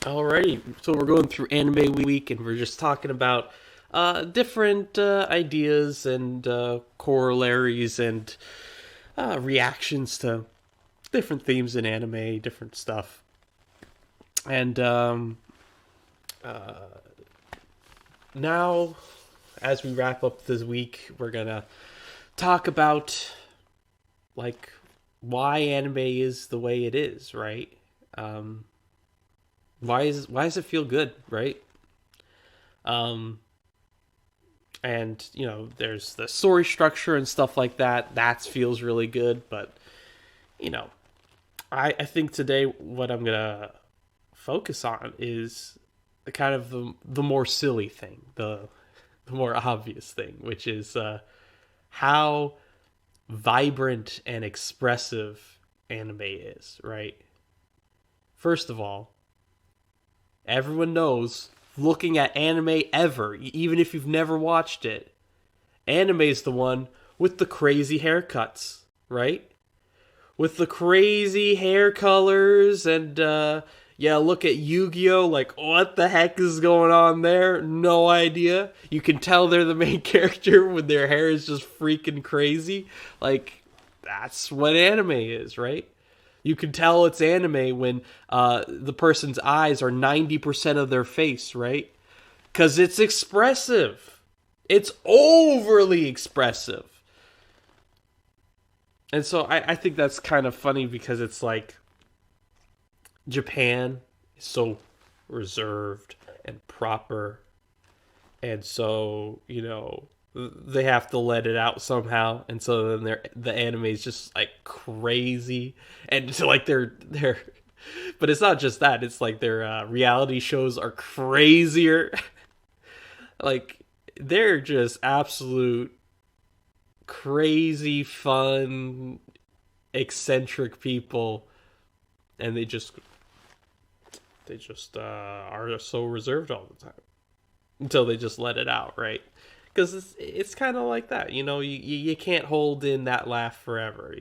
Alrighty, so we're going through Anime Week, and we're just talking about different ideas and corollaries and reactions to different themes in anime, different stuff. And now, as we wrap up this week, we're gonna talk about like why anime is the way it is, right? Um, why does it feel good, right? Um, and there's the story structure and stuff like that. That feels really good, but you know, I think today what I'm gonna focus on is the kind of the more silly thing, the more obvious thing, which is how vibrant and expressive anime is, right? First of all, everyone knows looking at anime ever, even if you've never watched it, anime is the one with the crazy haircuts, right? With the crazy hair colors and yeah, look at Yu-Gi-Oh! Like, what the heck is going on there? No idea. You can tell they're the main character when their hair is just freaking crazy. Like, that's what anime is, right? You can tell it's anime when the person's eyes are 90% of their face, right? Because it's expressive. It's overly expressive. And so I think that's kind of funny because it's like Japan is so reserved and proper. And so, they have to let it out somehow. And so then the anime is just like crazy. And so like they're but it's not just that. It's like their reality shows are crazier. Like they're just absolute crazy fun eccentric people, and they just are so reserved all the time until they just let it out, right? Because it's kind of like that, you can't hold in that laugh forever,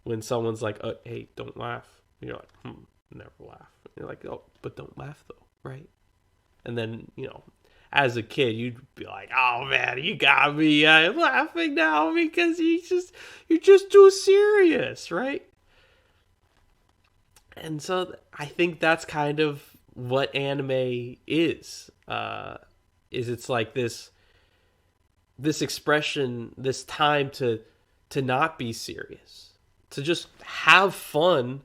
when someone's like, hey, don't laugh, you're like, never laugh, you're like, oh, but don't laugh though, right? And then as a kid, you'd be like, "Oh man, you got me laughing now because you're just too serious, right?" And so I think that's kind of what anime is. Is it's like this expression, this time to not be serious, to just have fun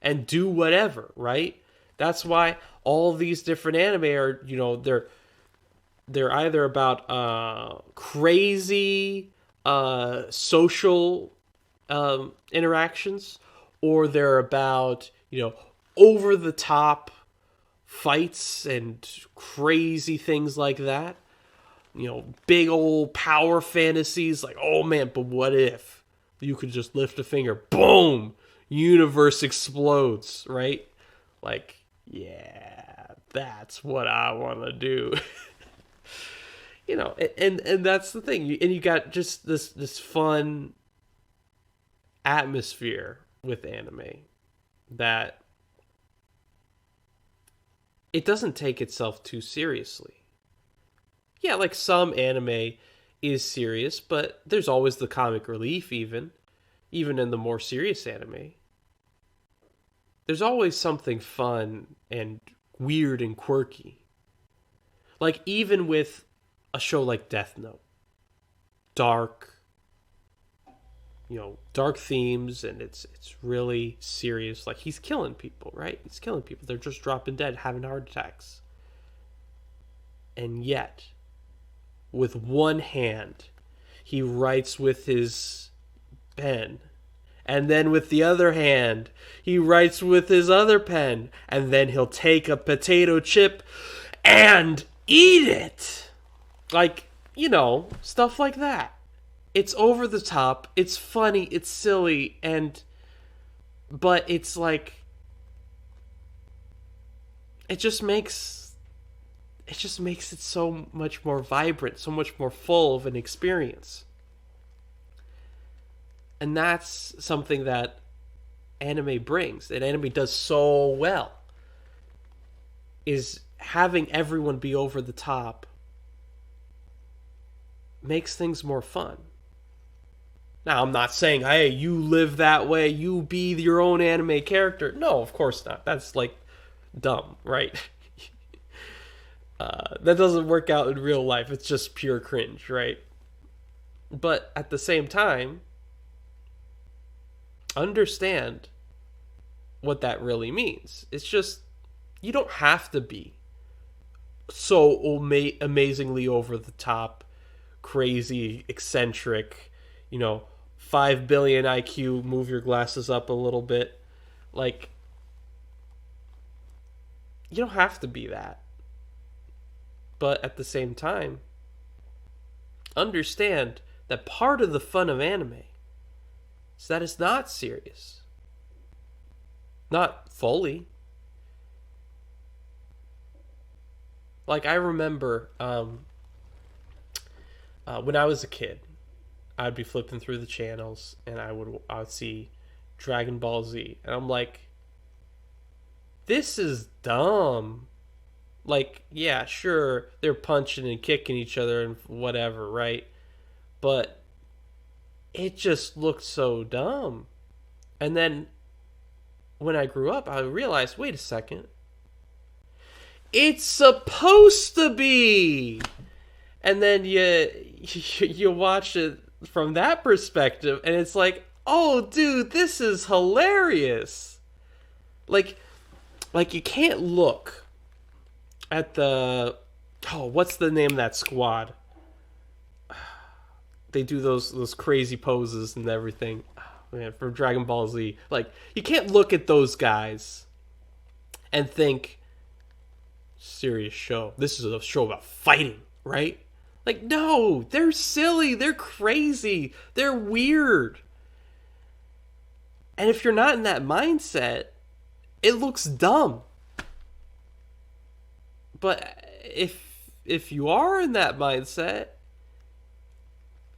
and do whatever, right? That's why all these different anime are, they're either about crazy social interactions, or they're about over the top fights and crazy things like that. Big old power fantasies like, oh man, but what if you could just lift a finger, boom, universe explodes, right? Like, yeah, that's what I want to do. And that's the thing, and you got just this fun atmosphere with anime that it doesn't take itself too seriously. Yeah, like some anime is serious, but there's always the comic relief, even in the more serious anime. There's always something fun and weird and quirky. Like even with a show like Death Note, dark, dark themes, and it's really serious. Like he's killing people, right? He's killing people. They're just dropping dead, having heart attacks. And yet, with one hand, he writes with his pen. And then with the other hand, he writes with his other pen. And then he'll take a potato chip and eat it. Like, stuff like that. It's over the top, it's funny, it's silly, but it's like it just makes it so much more vibrant, so much more full of an experience. And that's something that anime brings, and anime does so well. is having everyone be over the top makes things more fun. Now, I'm not saying, hey, you live that way, you be your own anime character. No, of course not. That's like dumb, right? That doesn't work out in real life. It's just pure cringe, right? But at the same time, understand what that really means. It's just, you don't have to be so amazingly over the top, crazy, eccentric, 5 billion IQ, move your glasses up a little bit. Like, you don't have to be that. But at the same time, understand that part of the fun of anime is that it's not serious. Not fully. Like, I remember when I was a kid, I'd be flipping through the channels and I would see Dragon Ball Z. And I'm like, this is dumb. Like, yeah, sure, they're punching and kicking each other and whatever, right? But it just looked so dumb. And then when I grew up, I realized, wait a second. It's supposed to be. And then you watch it from that perspective, and it's like, oh, dude, this is hilarious. Like you can't look at what's the name of that squad? They do those crazy poses and everything. Oh, man, from Dragon Ball Z. Like, you can't look at those guys and think, serious show. This is a show about fighting, right? Like, no, they're silly, they're crazy, they're weird. And if you're not in that mindset, it looks dumb. But if you are in that mindset,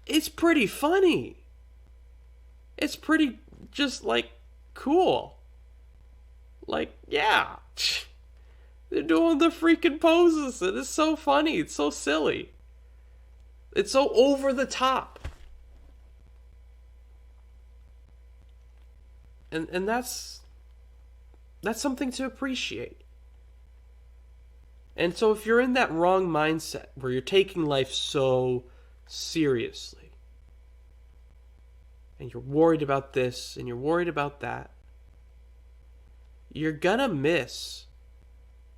it's pretty funny. It's pretty just like cool. Like, yeah. They're doing the freaking poses. It is so funny. It's so silly. It's so over the top. And that's something to appreciate. And so if you're in that wrong mindset where you're taking life so seriously, and you're worried about this and you're worried about that, you're gonna miss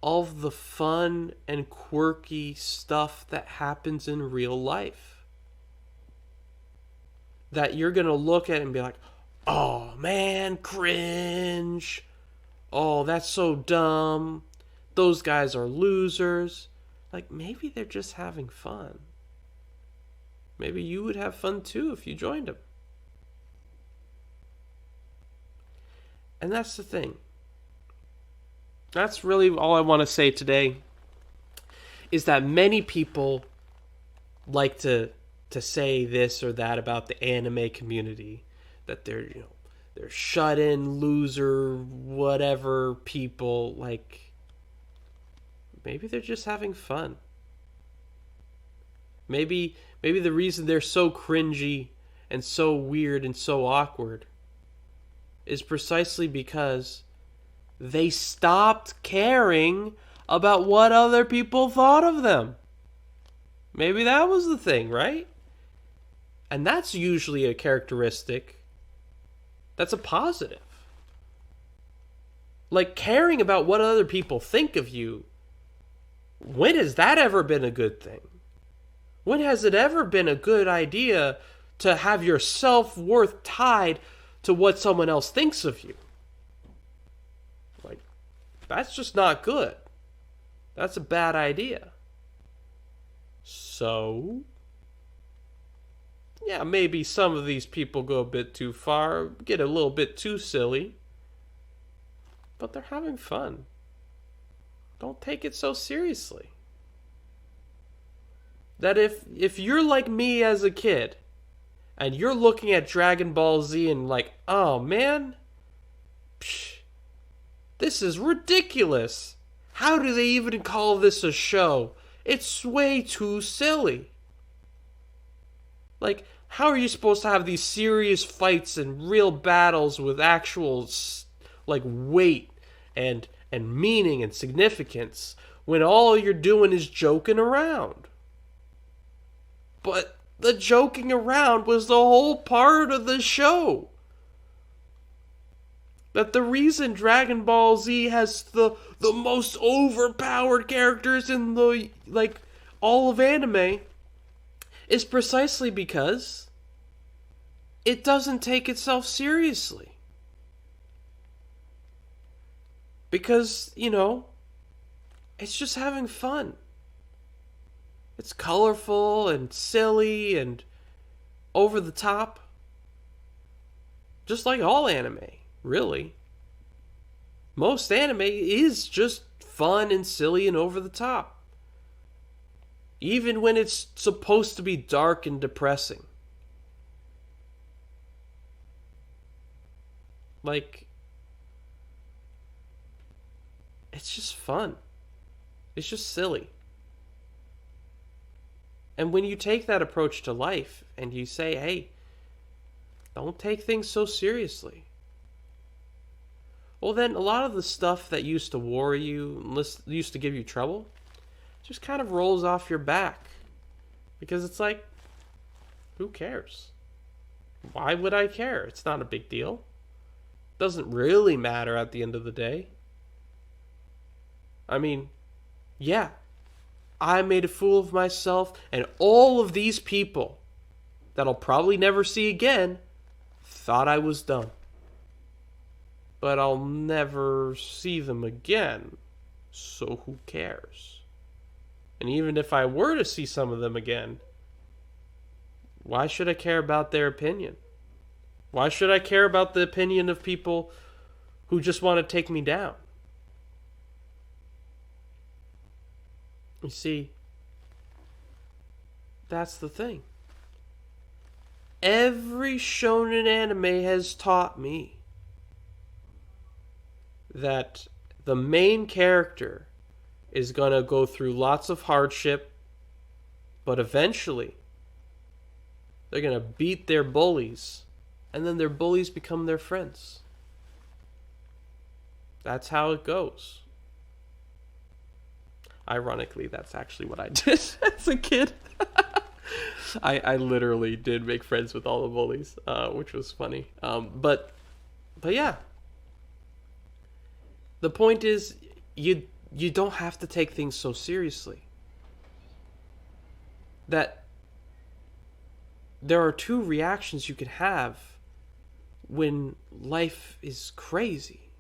all of the fun and quirky stuff that happens in real life. That you're gonna look at and be like, oh man, cringe. Oh, that's so dumb. Those guys are losers. Like, maybe they're just having fun. Maybe you would have fun too if you joined them. And that's the thing. That's really all I want to say today. Is that many people like to say this or that about the anime community. That they're shut in, loser, whatever people. Like, maybe they're just having fun. Maybe the reason they're so cringy and so weird and so awkward is precisely because they stopped caring about what other people thought of them. Maybe that was the thing, right? And that's usually a characteristic that's a positive. Like, caring about what other people think of you, when has that ever been a good thing? When has it ever been a good idea to have your self-worth tied to what someone else thinks of you? Like, that's just not good. That's a bad idea. So, yeah, maybe some of these people go a bit too far, get a little bit too silly, but they're having fun. Don't take it so seriously. That if you're like me as a kid, and you're looking at Dragon Ball Z and like, oh man, this is ridiculous. How do they even call this a show? It's way too silly. Like, how are you supposed to have these serious fights and real battles with actual, like, weight and meaning and significance when all you're doing is joking around? But the joking around was the whole part of the show. That the reason Dragon Ball Z has the most overpowered characters in the, like, all of anime is precisely because it doesn't take itself seriously. Because, it's just having fun. It's colorful and silly and over the top. Just like all anime, really. Most anime is just fun and silly and over the top. Even when it's supposed to be dark and depressing. Like, it's just fun. It's just silly. And when you take that approach to life and you say, hey, don't take things so seriously, well, then a lot of the stuff that used to worry you, used to give you trouble, just kind of rolls off your back. Because it's like, who cares? Why would I care? It's not a big deal. It doesn't really matter at the end of the day. I mean, yeah, I made a fool of myself, and all of these people that I'll probably never see again thought I was dumb. But I'll never see them again, so who cares? And even if I were to see some of them again, why should I care about their opinion? Why should I care about the opinion of people who just want to take me down? You see, that's the thing. Every shonen anime has taught me that the main character is going to go through lots of hardship, but eventually they're going to beat their bullies, and then their bullies become their friends. That's how it goes. Ironically, that's actually what I did as a kid. I literally did make friends with all the bullies, which was funny. But yeah. The point is, you don't have to take things so seriously. That there are two reactions you can have when life is crazy.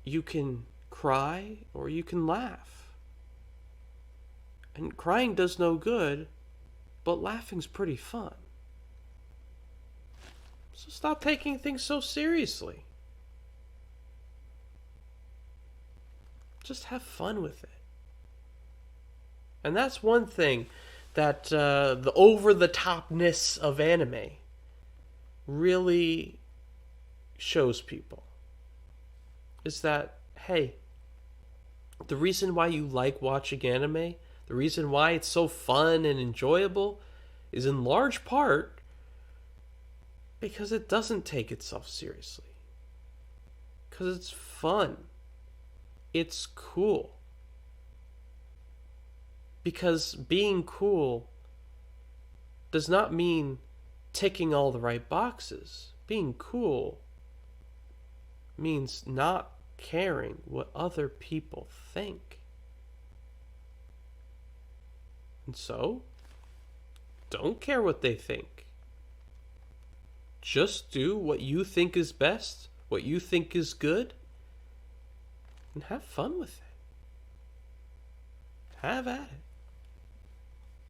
You can cry or you can laugh. And crying does no good, but laughing's pretty fun. So stop taking things so seriously. Just have fun with it. And that's one thing that the over-the-topness of anime really shows people. Is that, hey, the reason why you like watching anime, the reason why it's so fun and enjoyable, is in large part because it doesn't take itself seriously. Because it's fun. It's cool. Because being cool does not mean ticking all the right boxes. Being cool means not caring what other people think. And so, don't care what they think. Just do what you think is best, what you think is good, and have fun with it. Have at it.